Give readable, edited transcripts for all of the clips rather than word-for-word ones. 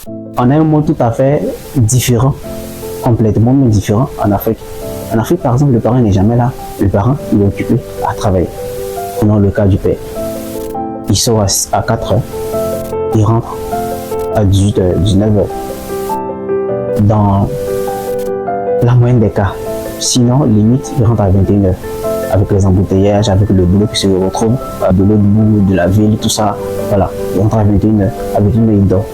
On a un monde tout à fait différent, complètement différent en Afrique. En Afrique, par exemple, le parent n'est jamais là. Le parent, il est occupé à travailler. Prenons le cas du père. Il sort à 4 heures, il rentre à 18 h, 19 h. Dans la moyenne des cas. Sinon, limite, il rentre à 21 h. Avec les embouteillages, avec le boulot qui se retrouve, de l'autre bout de la ville, tout ça. Voilà, il rentre à 21 h. À 21 h, il dort.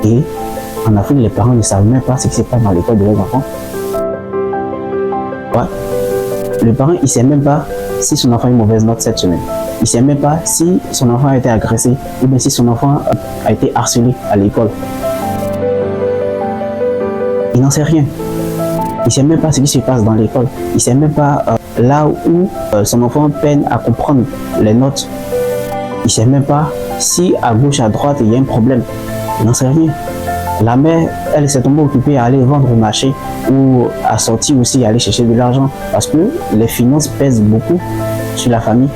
Et en Afrique, les parents ne savent même pas ce qui se passe dans l'école de leurs enfants. Ouais. Le parent, il ne sait même pas si son enfant a une mauvaise note cette semaine. Il ne sait même pas si son enfant a été agressé ou bien si son enfant a été harcelé à l'école. Il n'en sait rien. Il ne sait même pas ce qui se passe dans l'école. Il ne sait même pas là où son enfant peine à comprendre les notes. Il ne sait même pas si à gauche, à droite, il y a un problème. Il n'en sait rien. La mère, elle s'est tombée occupée à aller vendre au marché ou à sortir aussi, à aller chercher de l'argent parce que les finances pèsent beaucoup sur la famille.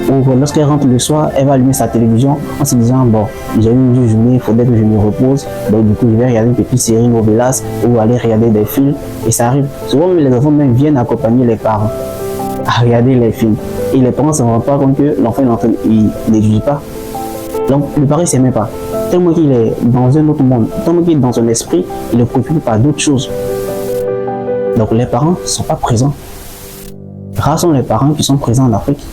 Ou lorsqu'elle rentre le soir, elle va allumer sa télévision en se disant bon, j'ai eu une dure journée, il faudrait que je me repose. Donc du coup, je vais regarder une petite série novelas ou aller regarder des films. Et ça arrive. Souvent, les enfants même viennent accompagner les parents à regarder les films. Et les parents ne se rendent pas compte que l'enfant il n'étudie pas. Donc le parent ne sait même pas. Tellement qu'il est dans un autre monde, tellement qu'il est dans son esprit, il est préoccupé par d'autres choses. Donc les parents ne sont pas présents. Rares sont les parents qui sont présents en Afrique.